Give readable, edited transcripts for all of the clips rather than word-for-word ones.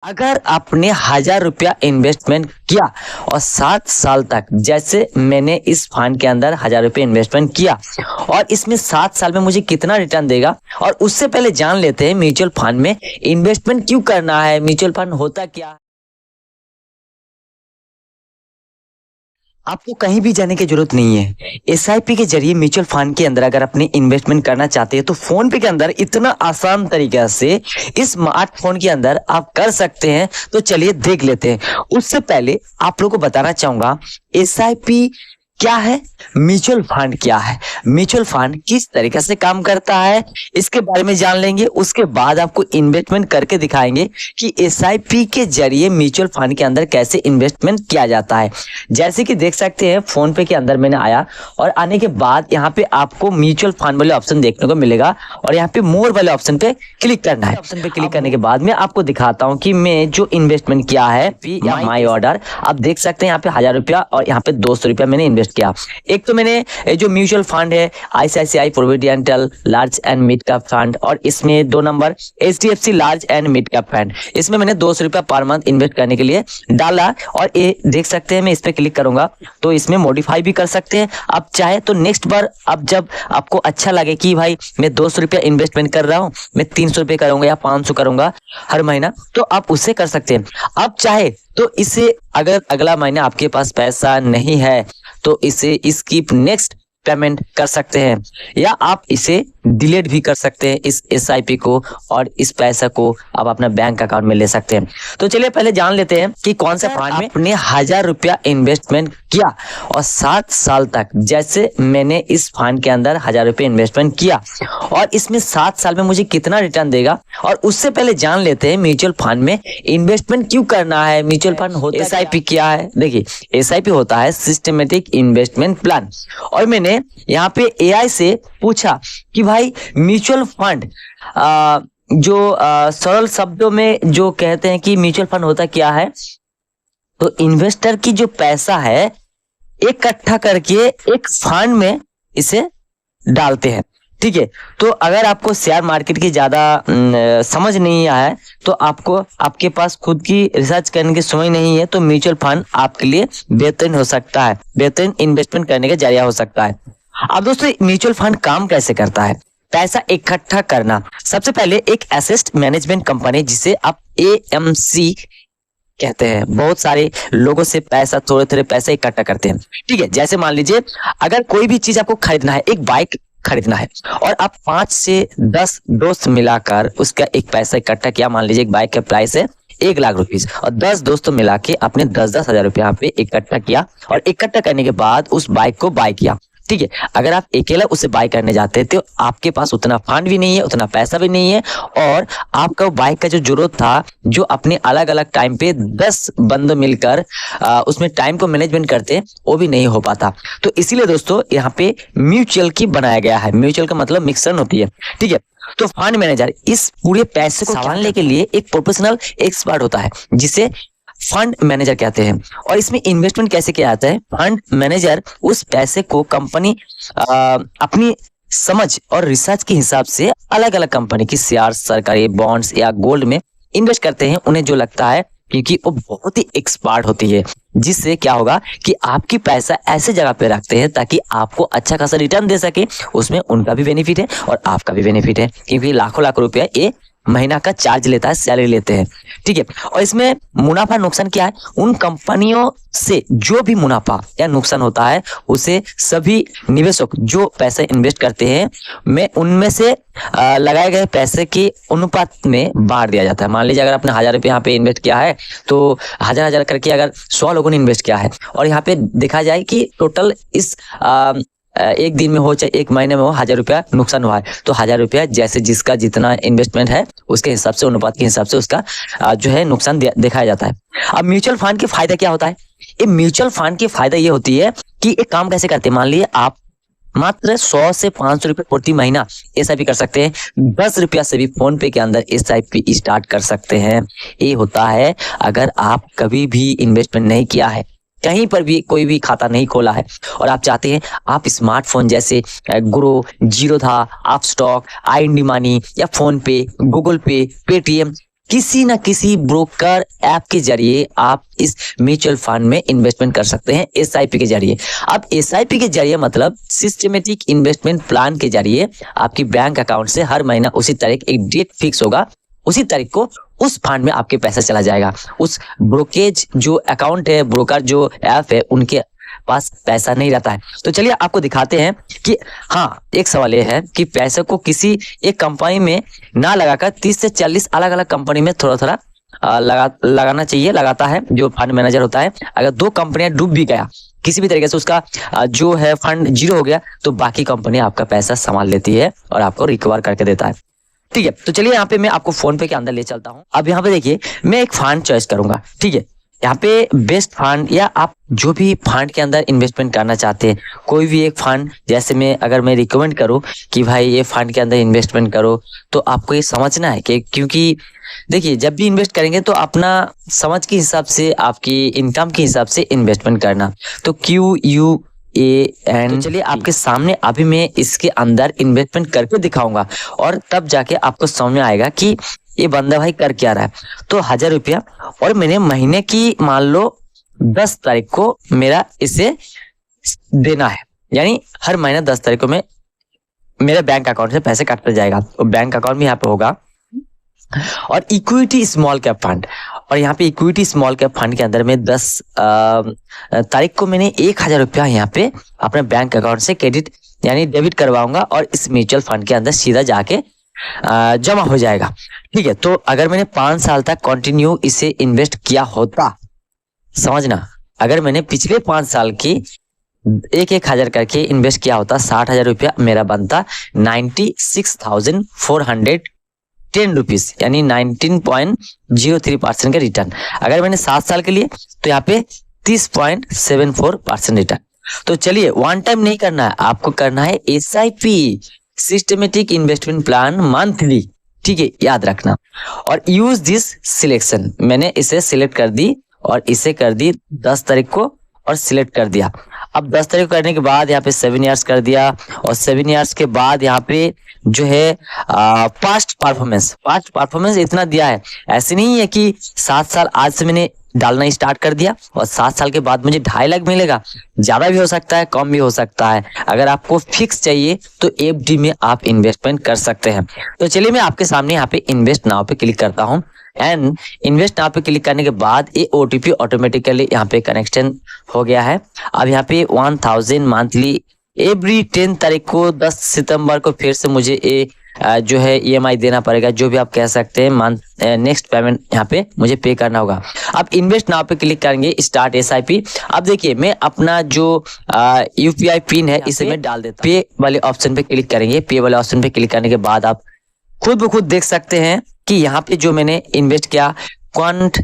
अगर आपने 1000 रुपया इन्वेस्टमेंट किया और 7 साल तक, जैसे मैंने इस फंड के अंदर 1000 रुपये इन्वेस्टमेंट किया और इसमें 7 साल में मुझे कितना रिटर्न देगा, और उससे पहले जान लेते हैं म्यूचुअल फंड में इन्वेस्टमेंट क्यों करना है, म्यूचुअल फंड होता क्या है। आपको कहीं भी जाने की जरूरत नहीं है। एसआईपी के जरिए म्यूचुअल फंड के अंदर अगर अपने इन्वेस्टमेंट करना चाहते हैं तो फोन पे के अंदर इतना आसान तरीका से इस स्मार्टफोन के अंदर आप कर सकते हैं। तो चलिए देख लेते हैं। उससे पहले आप लोगों को बताना चाहूंगा एसआईपी क्या है, म्यूचुअल फंड क्या है, म्यूचुअल फंड किस तरीके से काम करता है, इसके बारे में जान लेंगे। उसके बाद आपको इन्वेस्टमेंट करके दिखाएंगे कि एसआईपी के जरिए म्यूचुअल फंड के अंदर कैसे इन्वेस्टमेंट किया जाता है। जैसे कि देख सकते हैं फोन पे के अंदर मैंने आया और आने के बाद यहाँ पे आपको म्यूचुअल फंड वाले ऑप्शन देखने को मिलेगा और यहाँ पे मोर वाले ऑप्शन पे क्लिक करना है। ऑप्शन पे क्लिक करने के बाद मैं आपको दिखाता हूँ कि मैं जो इन्वेस्टमेंट किया है माई ऑर्डर, आप देख सकते हैं यहाँ पे 1000 रुपया और यहाँ पे 200 रुपया मैंने इन्वेस्ट किया। एक तो मैंने जो म्यूचुअल फंड है ICICI providential large and mid cap fund, और इसमें 2 number HDFC large and mid cap fund, इसमें मैंने 200 रुपया पर मंथ इन्वेस्ट करने के लिए डाला। और ये देख सकते हैं मैं इस पे क्लिक करूंगा तो इसमें मॉडिफाई भी कर सकते हैं आप चाहे तो। नेक्स्ट बार अब जब आपको अच्छा लगे कि भाई मैं 200 रुपया इन्वेस्टमेंट कर रहा हूँ, मैं 300 रुपये करूंगा या 500 करूंगा हर महीना, तो आप उससे कर सकते हैं। आप चाहे तो इसे अगर अगला महीना आपके पास पैसा नहीं है तो इसे स्किप नेक्स्ट पेमेंट कर सकते हैं, या आप इसे डिलीट भी कर सकते हैं इस एसआईपी को, और इस पैसा को आप अपना बैंक अकाउंट में ले सकते हैं। तो चलिए पहले जान लेते हैं कि कौन सा फंड में आपने 1000 रुपया इन्वेस्टमेंट किया और 7 साल तक, जैसे मैंने इस फंड के अंदर 1000 रुपये इन्वेस्टमेंट किया और इसमें 7 साल में मुझे कितना रिटर्न देगा, और उससे पहले जान लेते हैं म्यूचुअल फंड में इन्वेस्टमेंट क्यों करना है, म्यूचुअल फंड होता एसआईपी क्या है। देखिए एसआईपी होता है सिस्टमेटिक इन्वेस्टमेंट प्लान, और मैंने यहाँ पे एआई से पूछा कि भाई म्यूचुअल फंड जो सरल शब्दों में जो कहते हैं कि म्यूचुअल फंड होता क्या है, तो इन्वेस्टर की जो पैसा है इकट्ठा करके एक फंड में इसे डालते हैं। ठीक है, तो अगर आपको शेयर मार्केट की ज्यादा समझ नहीं आया तो आपके पास खुद की रिसर्च करने की समय नहीं है, तो म्यूचुअल फंड आपके लिए बेहतरीन हो सकता है, बेहतरीन इन्वेस्टमेंट करने का जरिया हो सकता है। अब दोस्तों म्यूचुअल फंड काम कैसे करता है, पैसा इकट्ठा करना। सबसे पहले एक एसेट मैनेजमेंट कंपनी जिसे आप एएमसी कहते हैं, बहुत सारे लोगों से पैसा थोड़े थोड़े पैसे इकट्ठा करते हैं। ठीक है, जैसे मान लीजिए अगर कोई भी चीज आपको खरीदना है, एक बाइक खरीदना है और आप 5 से 10 दोस्त मिलाकर उसका एक पैसा इकट्ठा किया। मान लीजिए एक बाइक का प्राइस है 1,00,000 रुपीज और 10 दोस्तों मिला के आपने 10-10 हजार रुपया यहाँ पे इकट्ठा किया, और इकट्ठा करने के बाद उस बाइक को बाय किया। ठीक है, अगर आप अकेला उसे बाय करने जाते तो आपके पास उतना फंड भी नहीं है, उतना पैसा भी नहीं है, और आपका बाइक का जो जरूरत था, जो अपने अलग अलग टाइम पे 10 बंदे मिलकर उसमें टाइम को मैनेजमेंट करते, वो भी नहीं हो पाता। तो इसीलिए दोस्तों यहाँ पे म्यूचुअल की बनाया गया है। म्यूचुअल का मतलब मिक्सन होती है। ठीक है, तो फंड मैनेजर इस पूरे पैसे को संभालने के लिए एक प्रोफेशनल एक्सपर्ट होता है जिसे फंड मैनेजर कहते हैं। और इसमें इन्वेस्टमेंट कैसे किया जाता है, फंड मैनेजर उस पैसे को कंपनी अपनी समझ और रिसर्च के हिसाब से अलग अलग कंपनी की शेयर, सरकारी बॉन्ड्स या गोल्ड में इन्वेस्ट करते हैं, उन्हें जो लगता है, क्योंकि वो बहुत ही एक्सपर्ट होती है। जिससे क्या होगा कि आपकी पैसा ऐसे जगह पे रखते हैं ताकि आपको अच्छा खासा रिटर्न दे सके, उसमें उनका भी बेनिफिट है और आपका भी बेनिफिट है, क्योंकि लाखों लाख रुपया ये महीना का चार्ज लेता है, सैलरी लेते हैं। ठीक है, और इसमें मुनाफा नुकसान क्या है, उन कंपनियों से जो भी मुनाफा या नुकसान होता है उसे सभी निवेशक जो पैसे इन्वेस्ट करते हैं में उनमें से लगाए गए पैसे के अनुपात में बांट दिया जाता है। मान लीजिए अगर आपने 1000 रुपये यहाँ पे इन्वेस्ट किया है तो 1000 करके अगर 100 लोगों ने इन्वेस्ट किया है, और यहाँ पे देखा जाए कि टोटल इस एक दिन में हो चाहे एक महीने में हो 1000 रुपया नुकसान हुआ है, तो 1000 रुपया जैसे जिसका जितना इन्वेस्टमेंट है उसके हिसाब से, अनुपात के हिसाब से उसका जो है नुकसान दिखाया जाता है। अब म्यूचुअल फंड के फायदा क्या होता है, ये म्यूचुअल फंड की फायदा ये होती है कि एक काम कैसे करते हैं। मान लीजिए आप मात्र 100 से 500 रुपए प्रति महीना एसआईपी कर सकते हैं, 10 रुपया से भी फोन पे के अंदर एसआईपी स्टार्ट कर सकते हैं। ये होता है अगर आप कभी भी इन्वेस्टमेंट नहीं किया है, कहीं पर भी कोई भी खाता नहीं खोला है, और आप चाहते हैं आप स्मार्टफोन जैसे grow, Zerodha, Upstox, I money या फोन पे, गूगल पे, पेटीएम किसी ना किसी ब्रोकर ऐप के जरिए आप इस म्यूचुअल फंड में इन्वेस्टमेंट कर सकते हैं एसआईपी के जरिए। अब एसआईपी के जरिए मतलब सिस्टमेटिक इन्वेस्टमेंट प्लान के जरिए आपकी बैंक अकाउंट से हर महीना उसी तारीख एक डेट फिक्स होगा, उसी तारीख को उस फंड में आपके पैसा चला जाएगा। उस ब्रोकेज जो अकाउंट है, ब्रोकर जो ऐप है, उनके पास पैसा नहीं रहता है। तो चलिए आपको दिखाते हैं कि हाँ, एक सवाल ये है कि पैसे को किसी एक कंपनी में ना लगाकर 30 से 40 अलग अलग कंपनी में थोड़ा थोड़ा लगाना चाहिए, लगाता है जो फंड मैनेजर होता है। अगर 2 कंपनियां डूब भी गया किसी भी तरीके से, उसका जो है फंड जीरो हो गया, तो बाकी कंपनी आपका पैसा संभाल लेती है और आपको रिकवर करके देता है। ठीक है, तो चलिए यहाँ पे मैं आपको फोन पे के अंदर ले चलता हूँ। अब यहाँ पे देखिए मैं एक फंड चॉइस करूंगा। ठीक है, यहाँ पे बेस्ट फंड या आप जो भी फंड के अंदर इन्वेस्टमेंट करना चाहते हैं, कोई भी एक फंड, जैसे अगर मैं रिकमेंड करूं कि भाई ये फंड के अंदर इन्वेस्टमेंट करो, तो आपको ये समझना है कि क्योंकि देखिए जब भी इन्वेस्ट करेंगे तो अपना समझ के हिसाब से, आपकी इनकम के हिसाब से इन्वेस्टमेंट करना। तो QUAN, तो चलिए आपके सामने अभी मैं इसके अंदर इन्वेस्टमेंट करके दिखाऊंगा और तब जाके आपको समझ में आएगा कि ये बंदा भाई कर क्या रहा है। तो 1000 रुपया, और मैंने महीने की मान लो 10 तारीख को मेरा इसे देना है, यानी हर महीने 10 तारीख को मैं मेरे बैंक अकाउंट से पैसे काटते जाएगा। तो बैंक अकाउंट भी यहाँ पे होगा। और इक्विटी स्मॉल कैप फंड, और यहाँ पे इक्विटी स्मॉल कैप फंड के अंदर में 10 तारीख को मैंने 1000 रुपया यहाँ पे अपने बैंक अकाउंट से क्रेडिट यानी डेबिट करवाऊंगा और इस म्यूचुअल फंड के अंदर सीधा जाके जमा हो जाएगा। ठीक है, तो अगर मैंने 5 साल तक कंटिन्यू इसे इन्वेस्ट किया होता, समझना, अगर मैंने पिछले 5 साल की 1,000 करके इन्वेस्ट किया होता, 60,000 रुपया मेरा बनता 96,410 रुपीज, यानी 19.03% का रिटर्न। अगर मैंने 7 साल के लिए तो यहाँ पे 30.74% रिटर्न। तो चलिए वन टाइम नहीं करना है, आपको करना है SIP, systematic investment plan monthly. ठीक है, याद रखना। और यूज दिस सिलेक्शन, मैंने इसे सिलेक्ट कर दी और इसे कर दी 10 तारीख को और सिलेक्ट कर दिया। अब 10 तारीख करने के बाद यहाँ पे 7 इयर्स कर दिया, और 7 इयर्स के बाद यहाँ पे जो है पास्ट परफॉर्मेंस इतना दिया है। ऐसे नहीं है कि 7 साल आज से मैंने डालना स्टार्ट कर दिया और 7 साल के बाद मुझे 2.5 लाख मिलेगा। ज्यादा भी हो सकता है, कम भी हो सकता है। अगर आपको फिक्स चाहिए तो FD में आप इन्वेस्टमेंट कर सकते हैं। तो चलिए मैं आपके सामने यहाँ पे इन्वेस्ट नाउ पे क्लिक करता हूँ, एंड इन्वेस्ट नाउ पे क्लिक करने के बाद ये OTP ऑटोमेटिकली यहाँ पे कनेक्शन हो गया है। अब यहाँ पे 1000 मंथली एवरी 10 तारीख को 10 सितंबर को फिर से मुझे जो है EMI देना पड़ेगा, जो भी आप कह सकते हैं। मंथ नेक्स्ट पेमेंट यहाँ पे मुझे पे करना होगा। अब इन्वेस्ट नाउ पे क्लिक करेंगे, स्टार्ट SIP। अब देखिए मैं अपना जो UPI पिन है इसे मैं डाल देता हूँ। पे वाले ऑप्शन पे क्लिक करेंगे। पे वाले ऑप्शन पे क्लिक करने के बाद आप खुद ब खुद देख सकते हैं कि यहाँ पे जो मैंने इन्वेस्ट किया क्वांट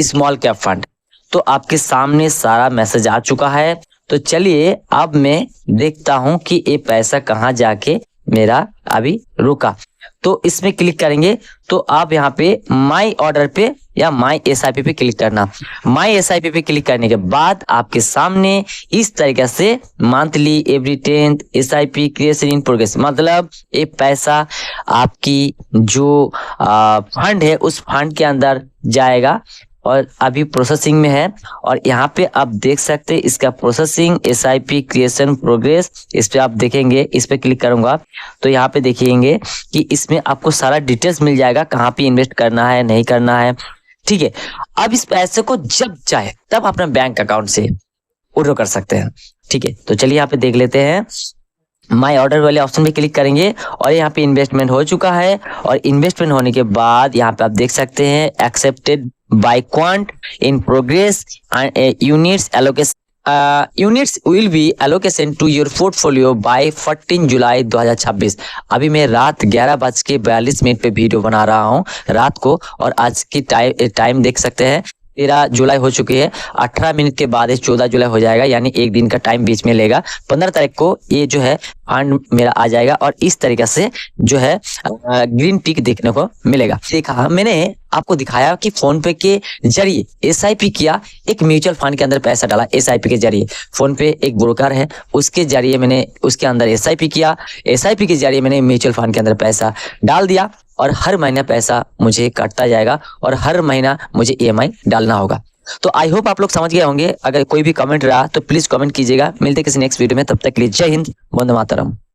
स्मॉल कैप फंड, तो आपके सामने सारा मैसेज आ चुका है। तो चलिए अब मैं देखता हूं कि ये पैसा कहां जाके मेरा अभी रुका। तो इसमें क्लिक करेंगे तो आप यहाँ पे माई ऑर्डर पे या माई SIP पे क्लिक करना। माई SIP पे क्लिक करने के बाद आपके सामने इस तरीके से monthly every 10th SIP creation in progress, मतलब ये पैसा आपकी जो फंड है उस फंड के अंदर जाएगा और अभी प्रोसेसिंग में है। और यहाँ पे आप देख सकते हैं इसका प्रोसेसिंग SIP क्रिएशन प्रोग्रेस, इस पे आप देखेंगे। इस पे क्लिक करूंगा तो यहाँ पे देखेंगे कि इसमें आपको सारा डिटेल्स मिल जाएगा, कहाँ पे इन्वेस्ट करना है, नहीं करना है। ठीक है, अब इस पैसे को जब चाहे तब अपना बैंक अकाउंट से विड्रॉ कर सकते हैं। ठीक है, तो चलिए यहाँ पे देख लेते हैं। माई ऑर्डर वाले ऑप्शन पे क्लिक करेंगे और यहाँ पे इन्वेस्टमेंट हो चुका है। और इन्वेस्टमेंट होने के बाद यहाँ पे आप देख सकते हैं accepted by quant in progress units allocation units will be allocation to your portfolio by 14 July 2026। अभी मैं रात 11:42 पे वीडियो बना रहा हूँ रात को, और आज की टाइम देख सकते हैं 13 जुलाई हो चुकी है। 18 मिनट के बाद 14 जुलाई हो जाएगा, यानी एक दिन का टाइम बीच में लेगा। 15 तारीख को ये जो है फंड मेरा आ जाएगा और इस तरीके से जो है ग्रीन टिक देखने को मिलेगा। देखा मैंने आपको दिखाया कि फोन पे के जरिए एसआईपी किया, एक म्यूचुअल फंड के अंदर पैसा डाला एसआईपी के जरिए। फोन पे एक ब्रोकर है, उसके जरिए मैंने उसके अंदर एसआईपी किया, एसआईपी के जरिए मैंने म्यूचुअल फंड के अंदर पैसा डाल दिया और हर महीने पैसा मुझे कटता जाएगा और हर महीना मुझे ईएमआई डालना होगा। तो आई होप आप लोग समझ गए होंगे। अगर कोई भी कमेंट रहा तो प्लीज कमेंट कीजिएगा। मिलते किसी नेक्स्ट वीडियो में, तब तक के लिए जय हिंद, वंदे मातरम।